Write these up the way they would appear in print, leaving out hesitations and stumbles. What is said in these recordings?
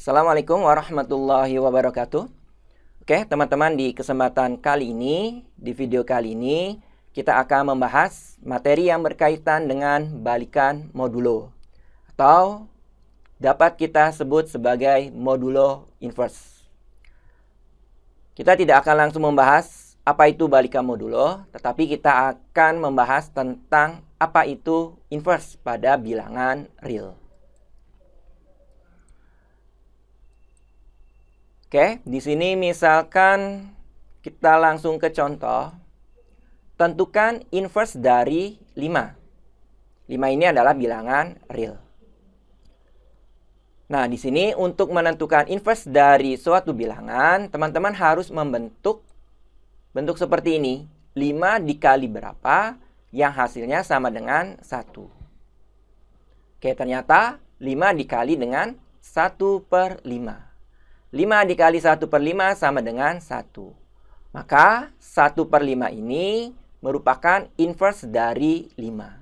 Assalamualaikum warahmatullahi wabarakatuh. Oke, teman-teman, di kesempatan kali ini, di video kali ini, kita akan membahas materi yang berkaitan dengan balikan modulo atau dapat kita sebut sebagai modulo inverse. Kita tidak akan langsung membahas apa itu balikan modulo, tetapi kita akan membahas tentang apa itu inverse pada bilangan real. Oke, di sini misalkan kita langsung ke contoh. Tentukan inverse dari 5. 5 ini adalah bilangan real. Nah, di sini untuk menentukan inverse dari suatu bilangan, teman-teman harus membentuk bentuk seperti ini. 5 dikali berapa yang hasilnya sama dengan 1. Oke, ternyata 5 dikali dengan 1/5. 5 dikali 1/5 sama dengan 1. Maka 1/5 ini merupakan inverse dari 5.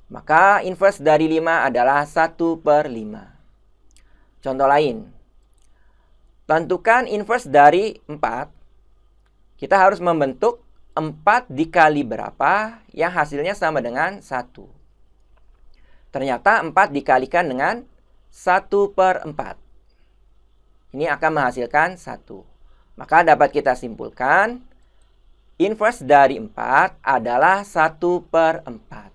Maka inverse dari 5 adalah 1/5. Contoh lain. Tentukan inverse dari 4. Kita harus membentuk 4 dikali berapa yang hasilnya sama dengan 1. Ternyata 4 dikalikan dengan 1/4. Ini akan menghasilkan 1. Maka dapat kita simpulkan, inverse dari 4 adalah 1/4.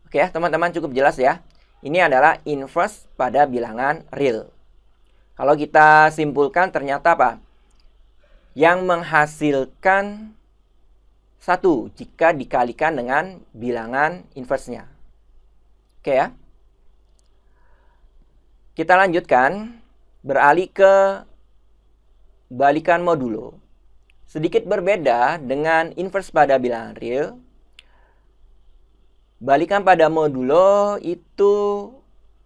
Oke ya, teman-teman, cukup jelas ya. Ini adalah inverse pada bilangan real. Kalau kita simpulkan, ternyata apa? Yang menghasilkan 1 jika dikalikan dengan bilangan inverse-nya. Oke ya. Kita lanjutkan. Beralih ke balikan modulo. Sedikit berbeda dengan inverse pada bilangan real. Balikan pada modulo itu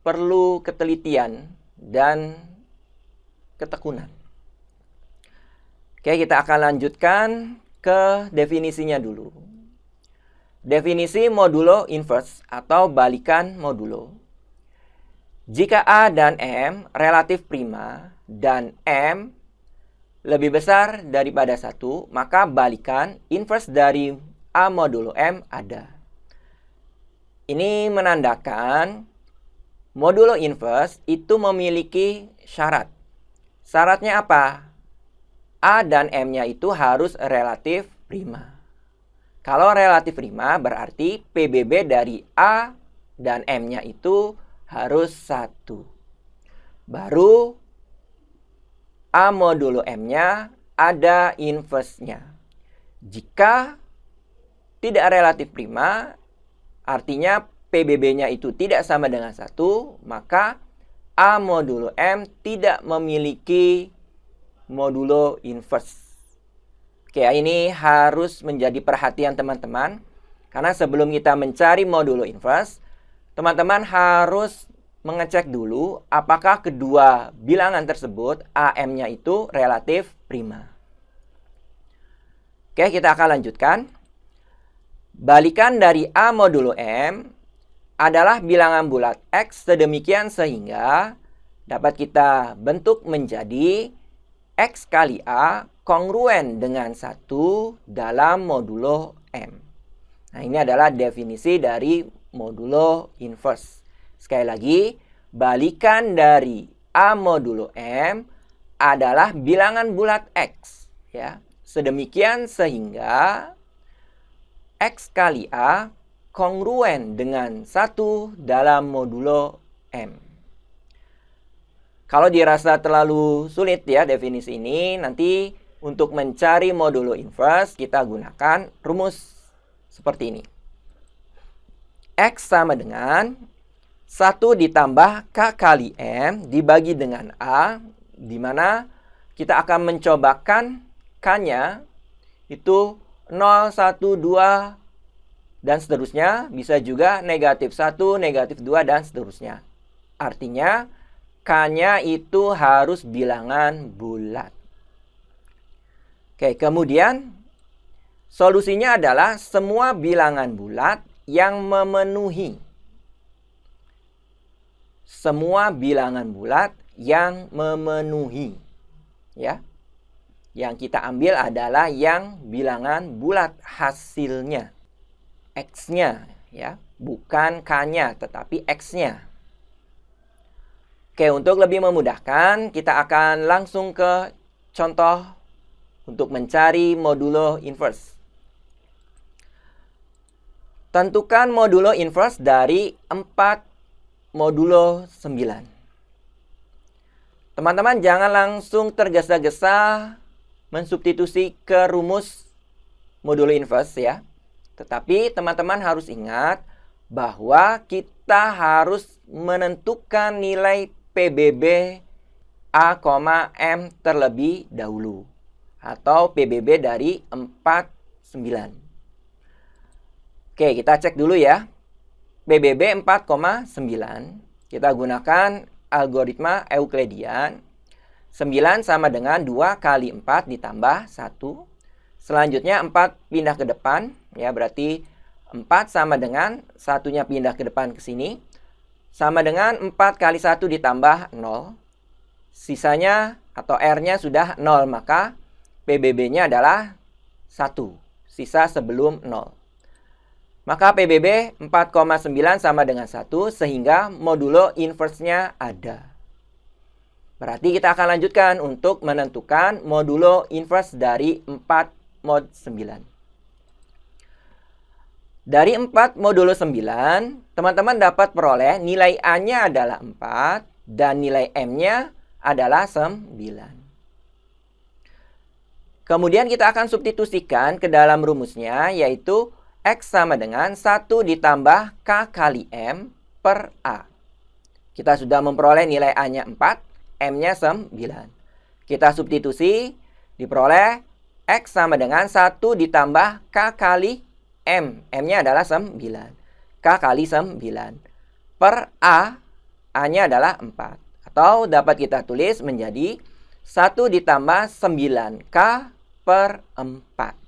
perlu ketelitian dan ketekunan. Oke, kita akan lanjutkan ke definisinya dulu. Definisi modulo inverse atau balikan modulo. Jika A dan M relatif prima dan M lebih besar daripada 1, maka balikan inverse dari A modulo M ada. Ini menandakan modulo inverse itu memiliki syarat. Syaratnya apa? A dan M-nya itu harus relatif prima. Kalau relatif prima berarti PBB dari A dan M-nya itu harus 1. Baru A modulo M-nya ada inverse-nya. Jika tidak relatif prima, artinya PBB-nya itu tidak sama dengan 1, maka A modulo M tidak memiliki modulo inverse. Oke, ini harus menjadi perhatian teman-teman. Karena sebelum kita mencari modulo inverse, teman-teman harus mengecek dulu apakah kedua bilangan tersebut AM-nya itu relatif prima. Oke, kita akan lanjutkan. Balikan dari A modulo M adalah bilangan bulat X sedemikian sehingga dapat kita bentuk menjadi X kali A kongruen dengan 1 dalam modulo M. Nah, ini adalah definisi dari modulo inverse. Sekali lagi, balikan dari A modulo M adalah bilangan bulat X, ya. Sedemikian sehingga X kali A kongruen dengan 1 dalam modulo M. Kalau dirasa terlalu sulit ya definisi ini, nanti untuk mencari modulo inverse kita gunakan rumus seperti ini. X sama dengan 1 ditambah K kali M dibagi dengan A, di mana kita akan mencobakan K-nya itu 0, 1, 2, dan seterusnya. Bisa juga negatif 1, negatif 2, dan seterusnya. Artinya K-nya itu harus bilangan bulat. Oke, kemudian solusinya adalah semua bilangan bulat yang memenuhi semua bilangan bulat yang memenuhi. Ya. Yang kita ambil adalah yang bilangan bulat hasilnya. X-nya, ya. Bukan K-nya, tetapi X-nya. Oke, untuk lebih memudahkan, kita akan langsung ke contoh untuk mencari modulo inverse. Tentukan modulo inverse dari 4 modulo 9. Teman-teman jangan langsung tergesa-gesa mensubstitusi ke rumus modulo inverse ya. Tetapi teman-teman harus ingat bahwa kita harus menentukan nilai PBB A, M terlebih dahulu. Atau PBB dari 49. Oke, kita cek dulu ya. PBB 4,9. Kita gunakan algoritma Euklidian. 9 sama dengan 2 kali 4 ditambah 1. Selanjutnya 4 pindah ke depan. Ya, berarti 4 sama dengan satunya pindah ke depan ke sini. Sama dengan 4 kali 1 ditambah 0. Sisanya atau R-nya sudah 0. Maka PBB-nya adalah 1. Sisa sebelum 0. Maka PBB 4,9 sama dengan 1. Sehingga modulo inverse-nya ada. Berarti kita akan lanjutkan untuk menentukan modulo inverse dari 4 mod 9. Dari 4 modulo 9, teman-teman dapat peroleh nilai A-nya adalah 4 dan nilai M-nya adalah 9. Kemudian kita akan substitusikan ke dalam rumusnya, yaitu X sama dengan 1 ditambah K kali M per A. Kita sudah memperoleh nilai A-nya 4. M-nya 9. Kita substitusi, diperoleh X sama dengan 1 ditambah K kali M. M-nya adalah 9. K kali 9. Per A, A-nya adalah 4. Atau dapat kita tulis menjadi 1 ditambah 9K per 4.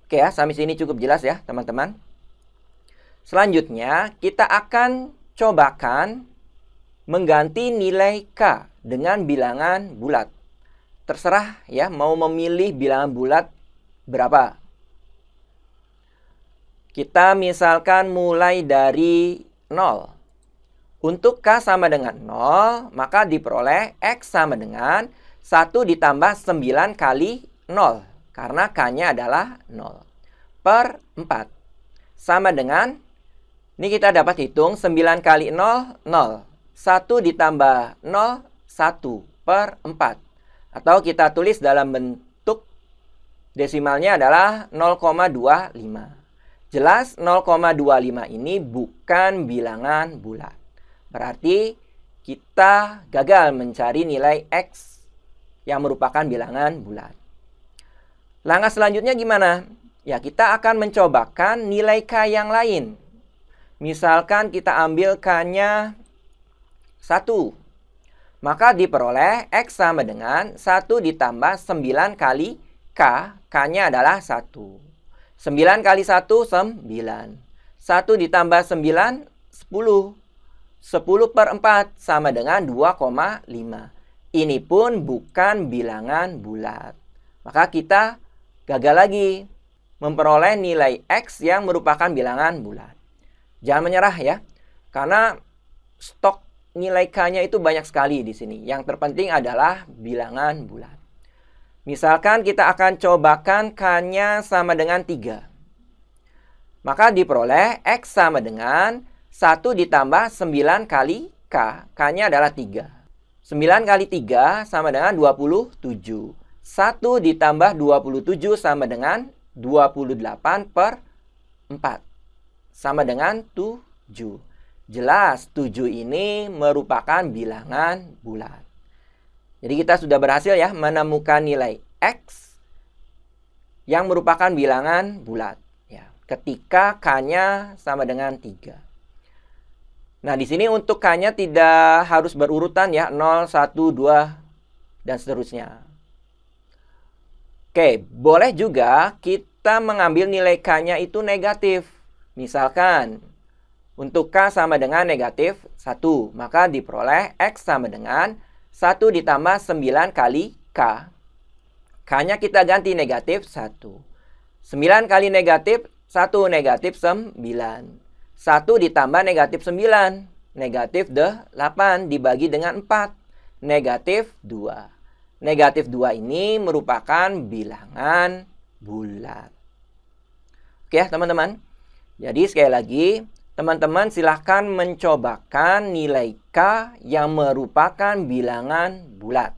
Oke ya, sampai sini cukup jelas ya teman-teman. Selanjutnya, kita akan cobakan mengganti nilai K dengan bilangan bulat. Terserah ya, mau memilih bilangan bulat berapa. Kita misalkan mulai dari 0. Untuk K sama dengan 0, maka diperoleh X sama dengan 1 ditambah 9 kali 0. Karena K-nya adalah 0. Per 4. Sama dengan, ini kita dapat hitung 9 kali 0, 0. 1 ditambah 0, 1 per 4. Atau kita tulis dalam bentuk desimalnya adalah 0,25. Jelas 0,25 ini bukan bilangan bulat. Berarti kita gagal mencari nilai X yang merupakan bilangan bulat. Langkah selanjutnya gimana? Ya, kita akan mencobakan nilai K yang lain. Misalkan kita ambil K-nya 1. Maka diperoleh X sama dengan 1 ditambah 9 kali K. K-nya adalah 1. 9 kali 1, 9. 1 ditambah 9, 10. 10 per 4 sama dengan 2,5. Ini pun bukan bilangan bulat. Maka kita gagal lagi memperoleh nilai X yang merupakan bilangan bulat. Jangan menyerah ya. Karena stok nilai K-nya itu banyak sekali di sini. Yang terpenting adalah bilangan bulat. Misalkan kita akan cobakan K-nya sama dengan 3. Maka diperoleh X sama dengan 1 ditambah 9 kali K. K-nya adalah 3. 9 kali 3 sama dengan 27. 1 ditambah 27 sama dengan 28 per 4. Sama dengan 7. Jelas 7 ini merupakan bilangan bulat. Jadi kita sudah berhasil ya menemukan nilai X yang merupakan bilangan bulat. Ya, ketika K-nya sama dengan 3. Nah, di sini untuk K-nya tidak harus berurutan ya, 0, 1, 2, dan seterusnya. Oke, boleh juga kita mengambil nilai K-nya itu negatif. Misalkan, Untuk K sama dengan negatif 1, maka diperoleh X sama dengan 1 ditambah 9 kali K. K-nya kita ganti negatif 1. 9 kali negatif 1 negatif 9. 1 ditambah negatif 9. Negatif 8 dibagi dengan 4. Negatif 2. Negatif 2 ini merupakan bilangan bulat. Oke ya teman-teman. Jadi sekali lagi, teman-teman silahkan mencobakan nilai K yang merupakan bilangan bulat.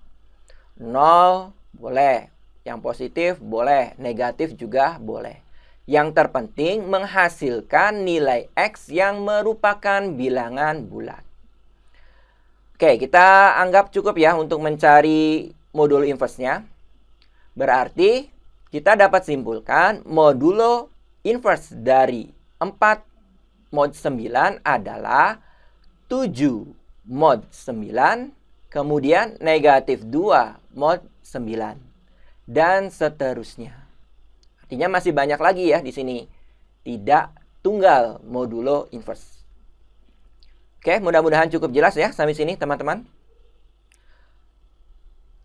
0 boleh, yang positif boleh, negatif juga boleh. Yang terpenting menghasilkan nilai X yang merupakan bilangan bulat. Oke, kita anggap cukup ya untuk mencari modulo inverse-nya. Berarti kita dapat simpulkan modulo inverse dari 4 mod 9 adalah 7 mod 9, kemudian negatif 2 mod 9, dan seterusnya. Artinya masih banyak lagi ya di sini. Tidak tunggal modulo inverse. Oke, mudah-mudahan cukup jelas ya sampai sini teman-teman.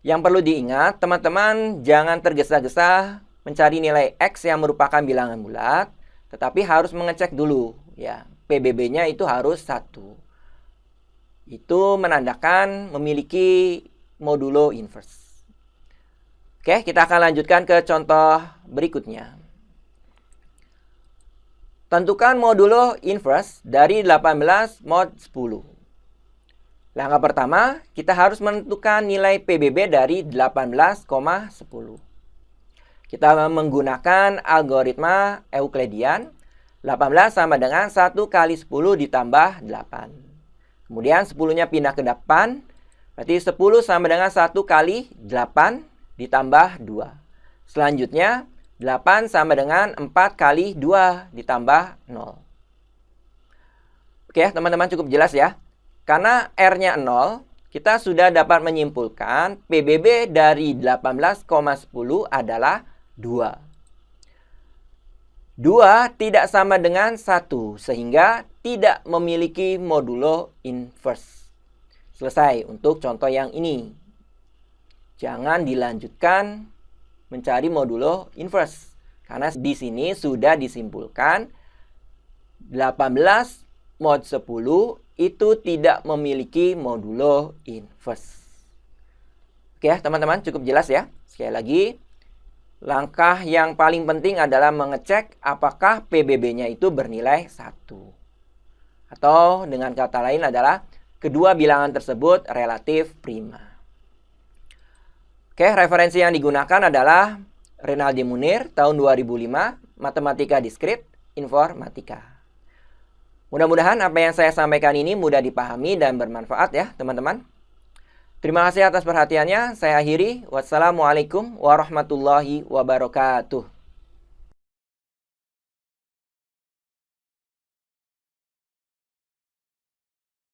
Yang perlu diingat, teman-teman jangan tergesa-gesa mencari nilai X yang merupakan bilangan bulat, tetapi harus mengecek dulu ya, PBB-nya itu harus 1. Itu menandakan memiliki modulo inverse. Oke, kita akan lanjutkan ke contoh berikutnya. Tentukan modulo inverse dari 18 mod 10. Langkah pertama, kita harus menentukan nilai PBB dari 18,10. Kita menggunakan algoritma Euklidian. 18 sama dengan 1 kali 10 ditambah 8. Kemudian 10-nya pindah ke depan. Berarti 10 sama dengan 1 kali 8 ditambah 2. Selanjutnya 8 sama dengan 4 kali 2 ditambah 0. Oke teman-teman, cukup jelas ya. Karena R-nya 0, kita sudah dapat menyimpulkan PBB dari 18,10 adalah 2. 2 tidak sama dengan 1, sehingga tidak memiliki modulo inverse. Selesai untuk contoh yang ini. Jangan dilanjutkan mencari modulo inverse. Karena di sini sudah disimpulkan 18 mod 10 itu tidak memiliki modulo inverse. Oke ya teman-teman, cukup jelas ya. Sekali lagi, langkah yang paling penting adalah mengecek apakah PBB-nya itu bernilai 1. Atau dengan kata lain adalah kedua bilangan tersebut relatif prima. Oke, referensi yang digunakan adalah Renaldi Munir tahun 2005, Matematika Diskrit, Informatika. Mudah-mudahan apa yang saya sampaikan ini mudah dipahami dan bermanfaat ya teman-teman. Terima kasih atas perhatiannya. Saya akhiri. Wassalamualaikum warahmatullahi wabarakatuh.